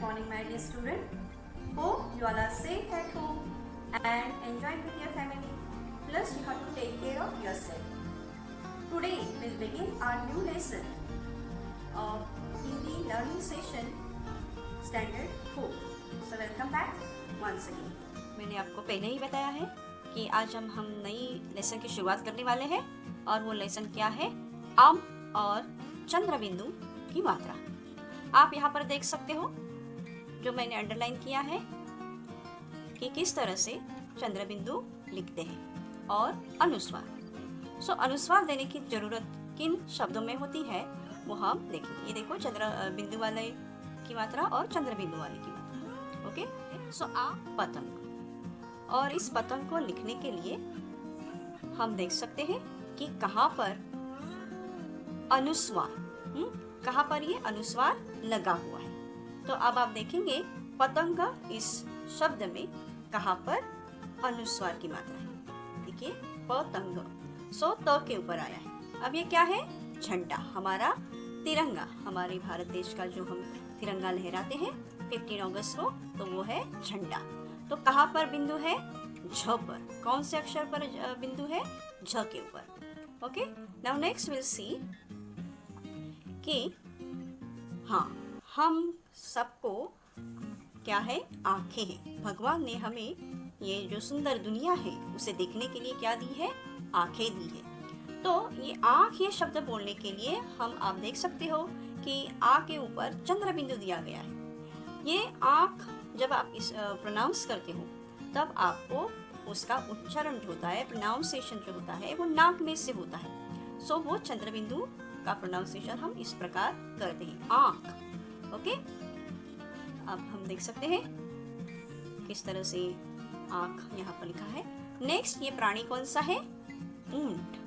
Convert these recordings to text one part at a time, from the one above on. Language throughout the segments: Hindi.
morning, my dear student. Hope you all are safe at home and enjoying with your family. Plus, you have to take care of yourself. Today, we'll begin our new lesson of Hindi learning session, Standard 4. So, welcome back once again. मैंने आपको पहले ही बताया है कि आज हम नई लेसन की शुरुआत करने वाले हैं और वो लेसन क्या है, आम और चंद्र बिंदु की मात्रा। आप यहाँ पर देख सकते हो जो मैंने अंडरलाइन किया है कि किस तरह से चंद्र बिंदु लिखते हैं और अनुस्वार। अनुस्वार देने की जरूरत किन शब्दों में होती है वो हम देखेंगे। ये देखो चंद्र बिंदु वाले की मात्रा और चंद्र बिंदु वाले की मात्रा। ओके, आ पतंग, और इस पतंग को लिखने के लिए हम देख सकते हैं कि कहाँ पर अनुस्वार, कहाँ पर ये अनुस्वार लगा हुआ है। तो अब आप देखेंगे पतंग इस शब्द में कहाँ पर अनुस्वार की मात्रा है। देखिए पतंग, त के ऊपर आया है। अब ये क्या है? झंडा, हमारा तिरंगा, हमारे भारत देश का जो हम तिरंगा लहराते हैं 15 अगस्त को, तो वो है झंडा। तो कहाँ पर बिंदु है? झ पर। कौन से अक्षर पर बिंदु है? झ के ऊपर। Okay, now next will see कि हाँ, हम सबको क्या है? आंखें हैं। भगवान ने हमें ये जो सुंदर दुनिया है उसे देखने के लिए क्या दी है? आंखें दी है। तो ये आंख, ये शब्द बोलने के लिए आप देख सकते हो कि आ के ऊपर चंद्र बिंदु दिया गया है। ये आंख जब आप इस प्रोनाउंस करते हो तब आपको उसका उच्चारण जो होता है, प्रोनाउंसिएशन जो होता है, वो नाक में से होता है। वो चंद्र बिंदु का प्रोनाउंसिएशन हम इस प्रकार करते हैं, आंख। ओके, अब हम देख सकते हैं किस तरह से आंख यहाँ पर लिखा है। नेक्स्ट, ये प्राणी कौन सा है? ऊंट।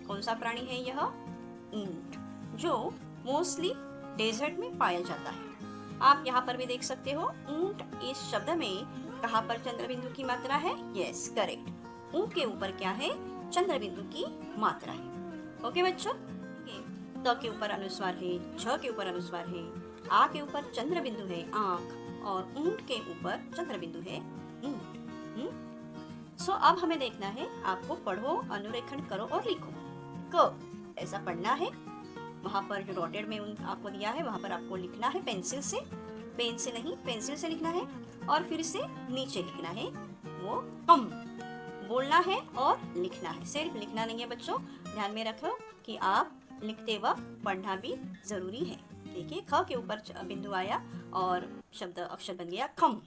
कौन सा प्राणी है यह? ऊंट, जो मोस्टली डेजर्ट में पाया जाता है। आप यहाँ पर भी देख सकते हो ऊंट इस शब्द में कहाँ पर चंद्र बिंदु की मात्रा है? Yes, correct. ऊ के ऊपर क्या है? चंद्र बिंदु की मात्रा है। ओके बच्चों, त के ऊपर अनुस्वार है, झ के ऊपर अनुस्वार है, आ के ऊपर चंद्र बिंदु है आंख, और ऊंट के ऊपर चंद्र बिंदु है ऊंट। अब हमें देखना है, आपको पढ़ो, अनुरेखण करो और लिखो। क ऐसा पढ़ना है। वहाँ पर जो डॉटेड में आपको दिया है वहाँ पर आपको लिखना है पेंसिल से, पेन से नहीं, पेंसिल से लिखना है, और फिर से नीचे लिखना है वो कम बोलना है और लिखना है। सिर्फ लिखना नहीं है बच्चों, ध्यान में रखो कि आप लिखते वक्त पढ़ना भी जरूरी है। देखिए ख के ऊपर बिंदु आया और शब्द अक्षर बन गया खम।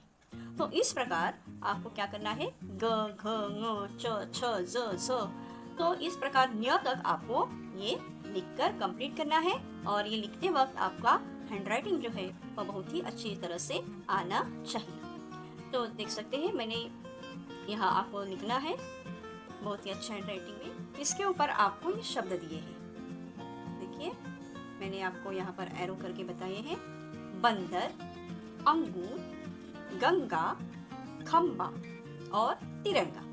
तो इस प्रकार आपको क्या करना है? ग, घ, ङ, च, छ, ज, स। तो इस प्रकार न्य तक आपको ये लिखकर कंप्लीट करना है, और ये लिखते वक्त आपका हैंडराइटिंग जो है वो बहुत ही अच्छी तरह से आना चाहिए। तो देख सकते हैं मैंने यहाँ आपको लिखना है बहुत ही अच्छा हैंडराइटिंग में। इसके ऊपर आपको ये शब्द दिए हैं। देखिए मैंने आपको यहाँ पर एरो करके बताए हैं, बंदर, अंगूर, गंगा, खम्बा और तिरंगा।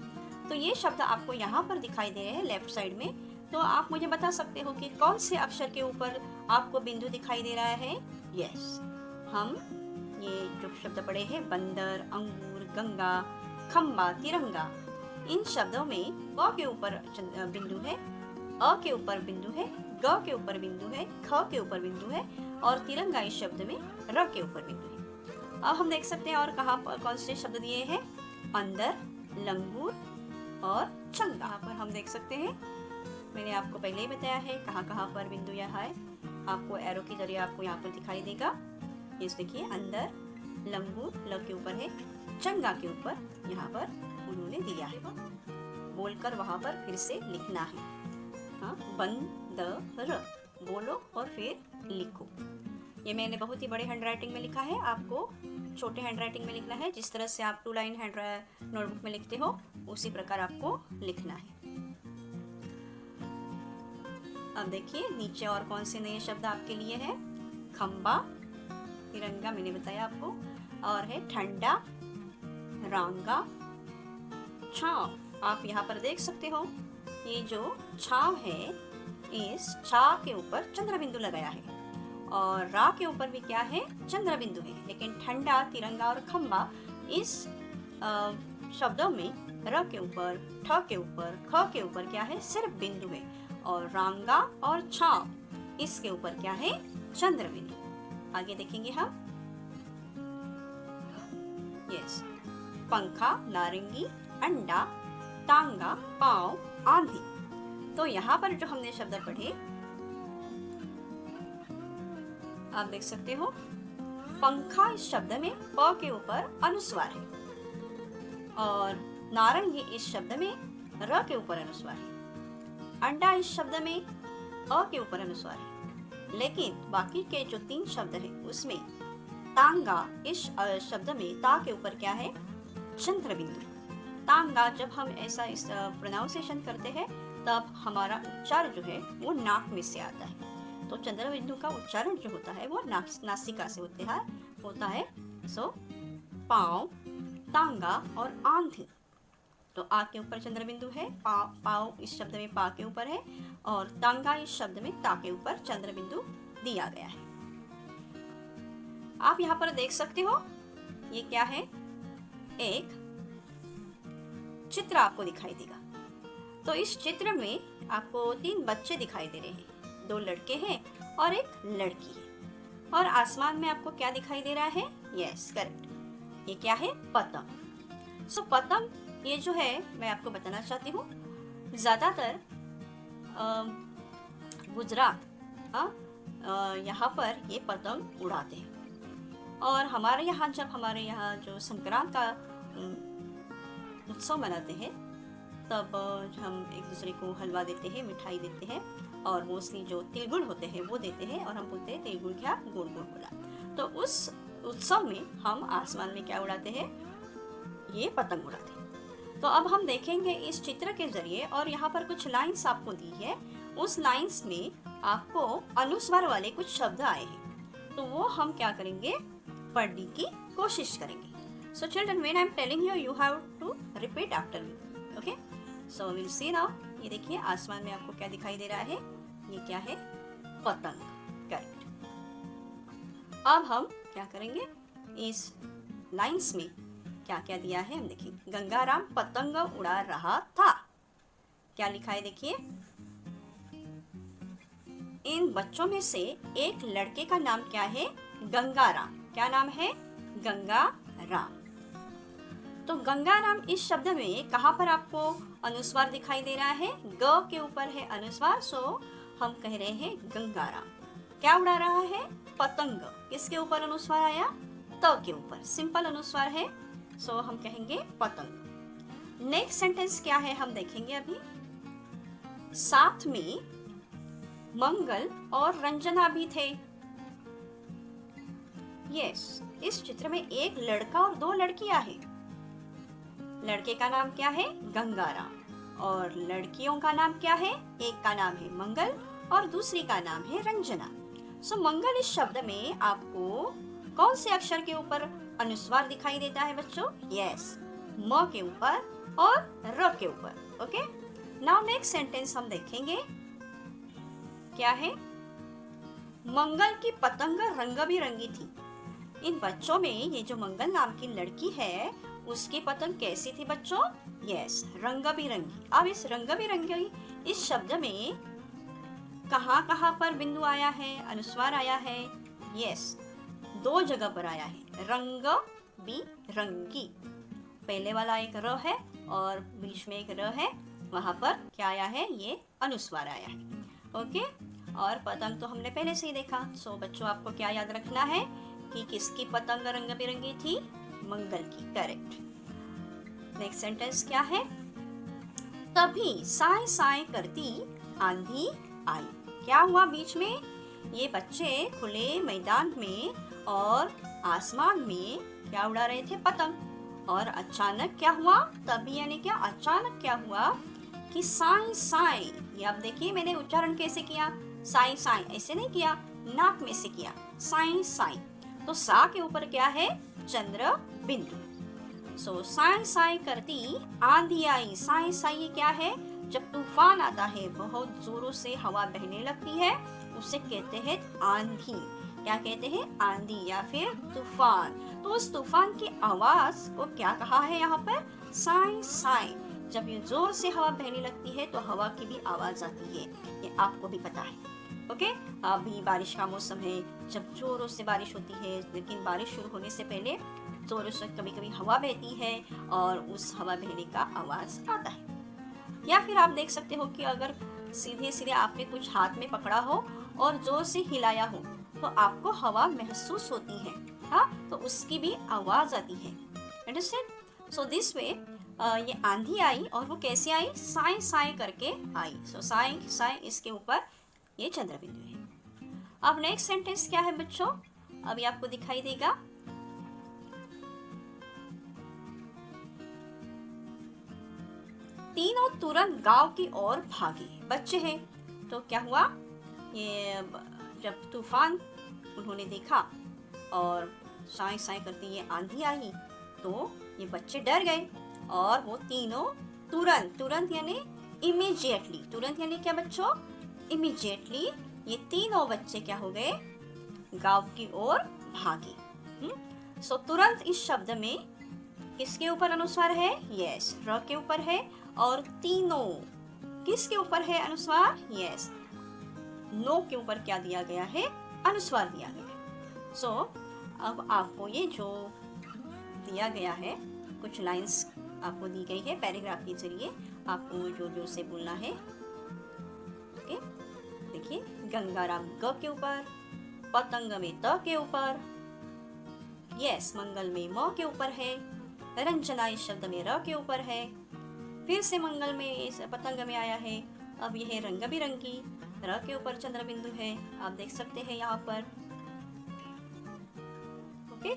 तो ये शब्द आपको यहाँ पर दिखाई दे रहे हैं लेफ्ट साइड में। तो आप मुझे बता सकते हो कि कौन से अक्षर के ऊपर आपको बिंदु दिखाई दे रहा है? यस, हम ये जो शब्द पढ़े हैं, बंदर, अंगूर, गंगा, खम्बा, तिरंगा, इन शब्दों में क के ऊपर बिंदु है, अ के ऊपर बिंदु है, ग के ऊपर बिंदु है, ख के ऊपर बिंदु है, और तिरंगा इस शब्द में र के ऊपर बिंदु है। अब हम देख सकते हैं और कहाँ पर कौन से शब्द दिए हैं? अंदर, लंगूर और चंगा। यहाँ पर हम देख सकते हैं, मैंने आपको पहले ही बताया है कहाँ कहाँ पर बिंदु यहाँ है। आपको एरो के जरिए आपको यहाँ पर दिखाई देगा। ये देखिए अंदर, लंगूर ल के ऊपर है, चंगा के ऊपर यहाँ पर उन्होंने दिया है। बोलकर वहाँ पर फिर से लिखना है। हाँ, बंदर बोलो और फिर लिखो। ये मैंने बहुत ही बड़े हैंडराइटिंग में लिखा है, आपको छोटे हैंडराइटिंग में लिखना है। जिस तरह से आप 2 लाइन नोटबुक में लिखते हो उसी प्रकार आपको लिखना है। अब देखिए नीचे और कौन से नए शब्द आपके लिए है? खम्बा, तिरंगा मैंने बताया आपको, और है ठंडा, रांगा, छाव। आप यहाँ पर देख सकते हो ये जो छाव है, इस छा के ऊपर चंद्र बिंदु लगाया है, और रा के ऊपर भी क्या है, चंद्र बिंदु है। लेकिन ठंडा, तिरंगा और खम्बा इस शब्दों में र के ऊपर, ठ के ऊपर, ख के ऊपर क्या है, सिर्फ बिंदु है। और रांगा और छाव इसके ऊपर क्या है, चंद्र बिंदु। आगे देखेंगे हम। यस, पंखा, नारंगी, अंडा, टांगा, पाँव, आंधी। तो यहाँ पर जो हमने शब्द पढ़े आप देख सकते हो, पंखा इस शब्द में प के ऊपर अनुस्वार है और नारंगी इस शब्द में र के ऊपर अनुस्वार है। अंडा इस शब्द में अ के ऊपर अनुस्वार है। लेकिन बाकी के जो 3 शब्द हैं उसमें तांगा इस शब्द में ता के ऊपर क्या है, चंद्र बिंदु। तांगा जब हम ऐसा इस प्रोनाउंसिएशन करते हैं तब हमारा उच्चारण जो है वो नाक में से आता है। तो चंद्र बिंदु का उच्चारण जो होता है वो नासिका से होता है। सो पाँव, तांगा और आंधी। तो आ के ऊपर चंद्र बिंदु है, पाँव इस शब्द में पा के ऊपर है और तांगा इस शब्द में ता के ऊपर चंद्र बिंदु दिया गया है। आप यहाँ पर देख सकते हो, ये क्या है, एक चित्र आपको दिखाई देगा। तो इस चित्र में आपको 3 बच्चे दिखाई दे रहे हैं, 2 लड़के हैं और एक लड़की है। और आसमान में आपको क्या दिखाई दे रहा है, यस करेक्ट, ये क्या है, पतंग। सो पतंग ये जो है मैं आपको बताना चाहती हूँ, ज़्यादातर गुजरात यहाँ पर ये पतंग उड़ाते हैं। और हमारे यहाँ जो संक्रांत का उत्सव मनाते हैं तब हम एक दूसरे को हलवा देते हैं, मिठाई देते हैं और मोस्टली जो तिलगुड़ होते हैं वो देते हैं और हम बोलते हैं तिलगुड़ क्या, गुड़ गुड़ बोला। तो उस उत्सव में हम आसमान में क्या उड़ाते हैं, ये पतंग उड़ाते हैं। तो अब हम देखेंगे इस चित्र के जरिए, और यहाँ पर कुछ लाइंस आपको दी है, उस लाइंस में आपको अनुस्वार वाले कुछ शब्द आए हैं, तो वो हम क्या करेंगे, पढ़ने की कोशिश करेंगे। So children, when I am telling you, you have to repeat after me. Okay? So we'll see now. ये देखिए आसमान में आपको क्या दिखाई दे रहा है, ये क्या है, पतंग। करेक्ट। अब हम क्या करेंगे, इस लाइंस में क्या क्या दिया है हम देखेंगे। गंगाराम पतंग उड़ा रहा था, क्या लिखा है देखिए। इन बच्चों में से एक लड़के का नाम क्या है, गंगाराम। क्या नाम है, गंगाराम। तो गंगाराम इस शब्द में कहाँ पर आपको अनुस्वार दिखाई दे रहा है, ग के ऊपर है अनुस्वार। सो हम कह रहे हैं गंगाराम क्या उड़ा रहा है, पतंग। किसके ऊपर अनुस्वार आया, त के ऊपर, सिंपल अनुस्वार है। सो हम कहेंगे पतंग। नेक्स्ट सेंटेंस क्या है हम देखेंगे अभी। साथ में मंगल और रंजना भी थे। यस, इस चित्र में एक लड़का और 2 लड़कियां हैं। लड़के का नाम क्या है, गंगाराम, और लड़कियों का नाम क्या है, एक का नाम है मंगल और दूसरी का नाम है रंजना। सो मंगल इस शब्द में आपको कौन से अक्षर के ऊपर अनुस्वार दिखाई देता है बच्चों, यस, म के ऊपर और र के ऊपर। ओके, नाउ नेक्स्ट सेंटेंस हम देखेंगे क्या है। मंगल की पतंग रंग बिरंगी थी। इन बच्चों में ये जो मंगल नाम की लड़की है उसकी पतंग कैसी थी बच्चों, यस, रंग बिरंगी। अब इस रंग बिरंगी इस शब्द में कहाँ कहाँ पर बिंदु आया है, अनुस्वार आया है, यस, 2 जगह पर आया है, रंग बिरंगी। पहले वाला एक र है और बीच में एक र है, वहां पर क्या आया है, ये अनुस्वार आया है। ओके, और पतंग तो हमने पहले से ही देखा। सो बच्चों आपको क्या याद रखना है कि किसकी पतंग रंग बिरंगी थी, मंगल की। करेक्ट। नेक्स्ट सेंटेंस क्या है, तभी साय साय करती आंधी आई। क्या हुआ बीच में, ये बच्चे खुले मैदान में और आसमान में क्या उड़ा रहे थे, पतंग। और अचानक क्या हुआ, तभी यानी क्या, अचानक क्या हुआ कि साय साय, ये आप देखिए मैंने उच्चारण कैसे किया, साय साय ऐसे नहीं किया, नाक में से किया, साय साय। तो सा के ऊपर क्या है, चंद्र बिंदु। सो साय साय करती आंधी आई। साय साय क्या है, जब तूफान आता है, बहुत जोरों से हवा बहने लगती है, उसे कहते हैं आंधी। क्या कहते हैं, आंधी या फिर तूफान। तो उस तूफान की आवाज को क्या कहा है यहाँ पर, साई साई। जब ये जोर से हवा बहने लगती है तो हवा की भी आवाज आती है, ये आपको भी पता है। ओके, अभी बारिश का मौसम है, जब जोरों से बारिश होती है, लेकिन बारिश शुरू होने से पहले जोरों से कभी कभी हवा बहती है और उस हवा बहने का आवाज आता है। या फिर आप देख सकते हो कि अगर सीधे सीधे आपने कुछ हाथ में पकड़ा हो और जोर से हिलाया हो तो आपको हवा महसूस होती है, हाँ, तो उसकी भी आवाज आती है। अंडरस्टैंड? सो दिस वे ये आंधी आई और वो कैसे आई, साई साई करके आई। सो साई साई, इसके ऊपर ये चंद्र बिंदु है। अब नेक्स्ट सेंटेंस क्या है बच्चों, अभी आपको दिखाई देगा। तीनों तुरंत गांव की ओर भागे। बच्चे हैं तो क्या हुआ, ये जब तूफान उन्होंने देखा और साई साई करती ये आंधी आई तो ये बच्चे डर गए और वो तीनों तुरंत, तुरंत यानी इमीडिएटली, तुरंत यानी क्या बच्चों, इमीडिएटली ये तीनों बच्चे क्या हो गए, गांव की ओर भागे। सो तुरंत इस शब्द में किसके ऊपर अनुस्वार है, यस, र के ऊपर है। और तीनों किसके ऊपर है अनुस्वार, यस, नो के ऊपर क्या दिया गया है, अनुस्वार दिया गया है। सो अब आपको ये जो दिया गया है, कुछ लाइंस आपको दी गई है पैराग्राफ के जरिए, आपको जो जो से बोलना है। ओके, देखिए, गंगाराम ग के ऊपर, पतंग में त के ऊपर, यस, मंगल में म के ऊपर है, रंजना इस शब्द में र के ऊपर है, फिर से मंगल में इस पतंग में आया है। अब यह रंग बिरंगी, र के ऊपर चंद्र बिंदु है, आप देख सकते हैं यहाँ पर। ओके,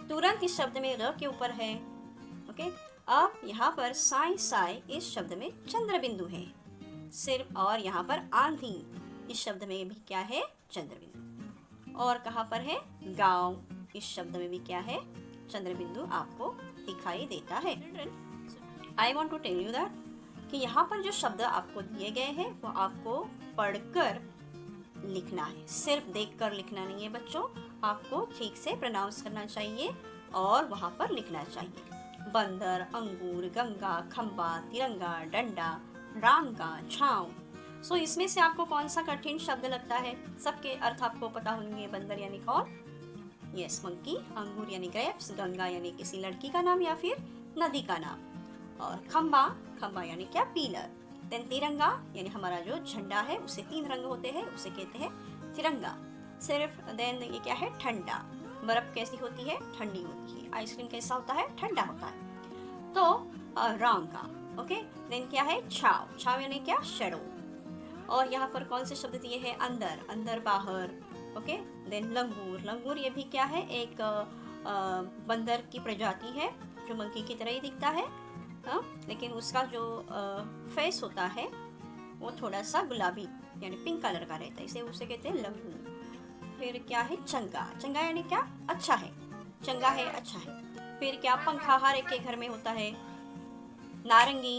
तुरंत इस शब्द में र के ऊपर है। ओके, अब यहाँ पर साई साई इस शब्द में चंद्र बिंदु है सिर्फ, और यहाँ पर आंधी इस शब्द में भी क्या है, चंद्र बिंदु। और कहाँ पर है, गांव इस शब्द में भी क्या है, चंद्र बिंदु आपको दिखाई देता है। I want to tell you that कि यहाँ पर जो शब्द आपको दिए गए हैं वो आपको पढ़कर लिखना है, सिर्फ देखकर लिखना नहीं है बच्चों, आपको ठीक से प्रोनाउंस करना चाहिए और वहाँ पर लिखना चाहिए। बंदर, अंगूर, गंगा, खंबा, तिरंगा, डंडा, रांगा, छांव। सो इसमें से आपको कौन सा कठिन शब्द लगता है, सबके अर्थ आपको पता होंगे। बंदर यानी कौन, यस, मंकी, अंगूर यानी ग्रेप्स, गंगा यानी किसी लड़की का नाम या फिर नदी का नाम, और खंबा, खंबा यानी क्या, पिलर। देन तिरंगा यानी हमारा जो झंडा है, उसे 3 रंग होते हैं, उसे कहते हैं तिरंगा सिर्फ। देन ये क्या है, ठंडा, बर्फ कैसी होती है, ठंडी होती है। आइसक्रीम कैसा होता है, ठंडा होता है। तो रांगा, ओके। देन क्या है, छाव, छाव यानी क्या, शैडो। और यहाँ पर कौन से शब्द दिए हैं, अंदर, अंदर, बाहर, ओके। देन लंगूर, लंगूर ये भी क्या है, एक बंदर की प्रजाति है जो मंकी की तरह ही दिखता है, लेकिन उसका जो फेस होता है वो थोड़ा सा गुलाबी यानी पिंक कलर का रहता है, इसे उसे कहते हैं लंगूर। फिर क्या है, चंगा, चंगा यानी क्या, अच्छा है, चंगा है, अच्छा है। फिर क्या, पंखा, हर एक के घर में होता है। नारंगी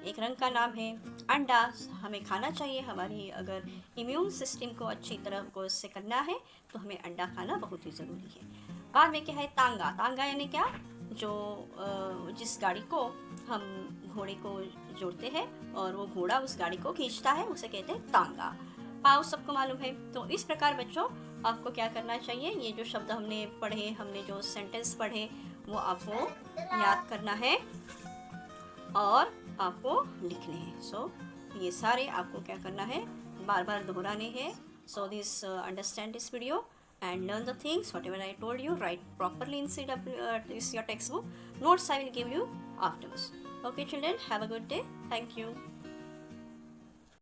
एक रंग का नाम है। अंडा हमें खाना चाहिए, हमारी अगर इम्यून सिस्टम को अच्छी तरह को इससे करना है तो हमें अंडा खाना बहुत ही ज़रूरी है। बाद में क्या है, तांगा, तांगा यानी क्या, जो जिस गाड़ी को हम घोड़े को जोड़ते हैं और वो घोड़ा उस गाड़ी को खींचता है, उसे कहते हैं तांगा। पाव सबको मालूम है। तो इस प्रकार बच्चों आपको क्या करना चाहिए, ये जो शब्द हमने पढ़े, हमने जो सेंटेंस पढ़े वो आपको याद करना है और आपको लिखने हैं। सो ये सारे आपको क्या करना है, बार बार दोहराने हैं। So this understand this video and learn the things whatever I told you, write properly in this your textbook. Notes I will give you afterwards. Okay children, have a good day. Thank you.